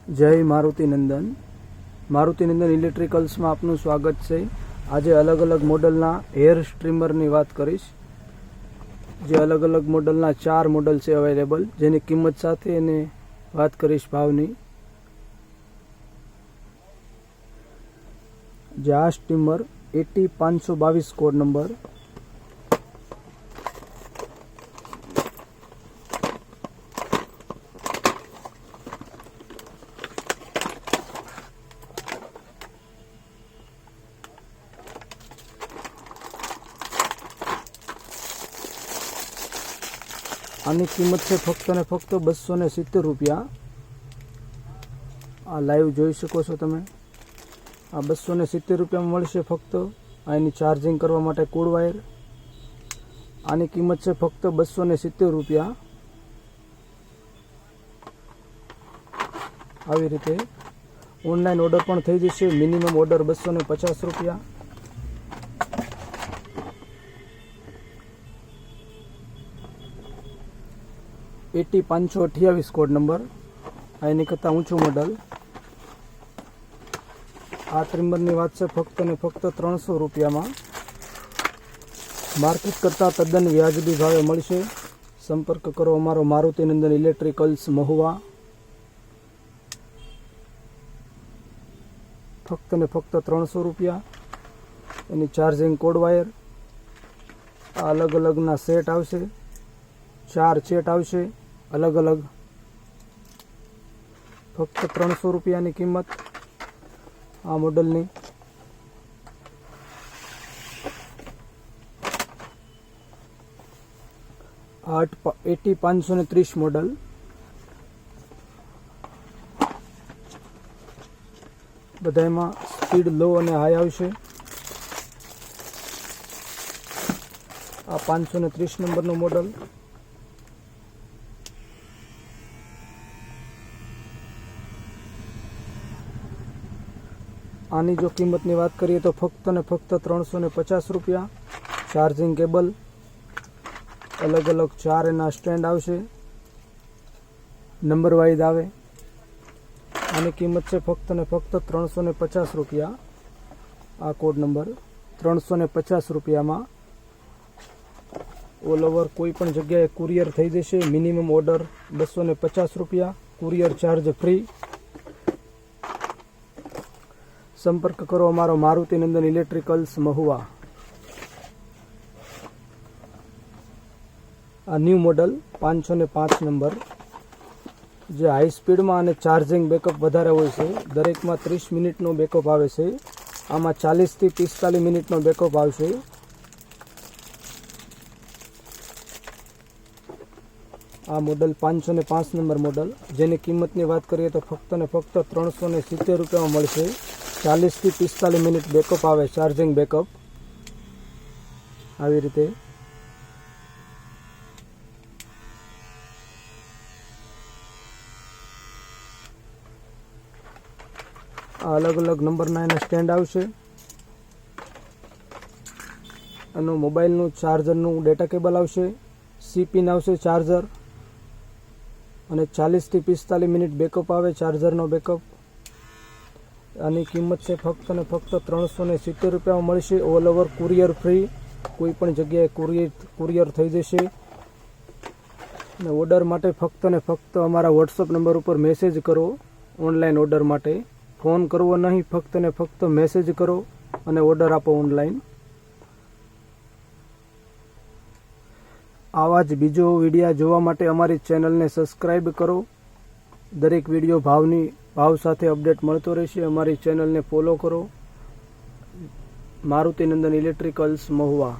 જય મારુતિનંદન ઇલેક્ટ્રિકલ્સમાં આપનું સ્વાગત છે। આજે અલગ અલગ મોડલના હેર સ્ટ્રીમરની વાત કરીશ। જે અલગ અલગ મોડલના 4 મોડલ છે અવેલેબલ, જેની કિંમત સાથે એને વાત કરીશ ભાવની। જે આ સ્ટીમર 80522 કોડ નંબર, આની કિંમત છે ફક્ત ને ફક્ત 270 રૂપિયા। આ લાઈવ જોઈ શકો છો તમે। આ 270 રૂપિયામાં મળશે ફક્ત। આ એની ચાર્જિંગ કરવા માટે કોડ વાયર। આની કિંમત છે ફક્ત 270 રૂપિયા। આવી રીતે ઓનલાઈન ઓર્ડર પણ થઈ જશે। મિનિમમ ઓર્ડર 250 રૂપિયા। એટી 528 કોડ નંબર, આ એની કરતાં ઊંચું મોડલ। આ ટ્રીમરની વાત છે ફક્ત ને ફક્ત 300 રૂપિયામાં। માર્કેટ કરતાં તદ્દન વ્યાજબી ભાવે મળશે। સંપર્ક કરો અમારો મારુતિનંદન ઇલેક્ટ્રિકલ્સ મહુવા। ફક્ત ને ફક્ત 300 રૂપિયા। એની ચાર્જિંગ કોડ વાયર। આ અલગ અલગના સેટ આવશે, 4 સેટ આવશે અલગ અલગ। ફક્ત 300 રૂપિયાની કિંમત આ મોડલની। આ 80530 મોડલ। બધામાં સ્પીડ લો અને હાઈ આવશે। આ 530 નંબરનું મોડલ। આની જો કિંમતની વાત કરીએ તો ફક્ત ને ફક્ત 350 રૂપિયા। ચાર્જિંગ કેબલ, અલગ અલગ 4 એના સ્ટેન્ડ આવશે, નંબર વાઇઝ આવે। આની કિંમત છે ફક્ત ને ફક્ત 350 રૂપિયા। આ કોડ નંબર 350 રૂપિયામાં ઓલ ઓવર કોઈ પણ જગ્યાએ કુરિયર થઈ જશે। મિનિમમ ઓર્ડર 250 રૂપિયા, કુરિયર ચાર્જ ફ્રી। સંપર્ક કરો અમારો મારુતિનંદન ઇલેક્ટ્રિકલ્સ મહુવા। આ ન્યૂ મોડલ 505 નંબર, જે હાઈ સ્પીડમાં અને ચાર્જિંગ બેકઅપ વધારે હોય છે। દરેકમાં 30 મિનિટનો બેકઅપ આવે છે। આમાં 40 થી 45 મિનિટનો બેકઅપ આવશે। આ મોડલ 505 નંબર મોડલ, જેની કિંમતની વાત કરીએ તો ફક્ત ને ફક્ત 370 રૂપિયામાં મળશે। 40 થી 45 મિનિટ બેકઅપ આવે, ચાર્જિંગ બેકઅપ। આવી રીતે આ અલગ અલગ નંબરના એના સ્ટેન્ડ આવશે। એનું મોબાઈલનું ચાર્જરનું ડેટા કેબલ આવશે, સી પિન આવશે ચાર્જર, અને 40 થી 45 મિનિટ બેકઅપ આવે, ચાર્જરનો બેકઅપ। આની કિંમત છે ફક્ત ને ફક્ત 370 રૂપિયામાં મળશે। ઓલ ઓવર કુરિયર ફ્રી, કોઈ પણ જગ્યાએ કુરિયર થઈ જશે। અને ઓર્ડર માટે ફક્ત ને ફક્ત અમારા વોટ્સઅપ નંબર ઉપર મેસેજ કરો। ઓનલાઈન ઓર્ડર માટે ફોન કરવો નહીં, ફક્ત ને ફક્ત મેસેજ કરો અને ઓર્ડર આપો ઓનલાઈન। આવા જ બીજો વિડીયો જોવા માટે અમારી ચેનલને સબસ્ક્રાઈબ કરો। દરેક વિડીયો ભાવ સાથે અપડેટ મળતો રહેશે। અમારી ચેનલને ફોલો કરો। મારુતિનંદન ઇલેક્ટ્રિકલ્સ મહુવા।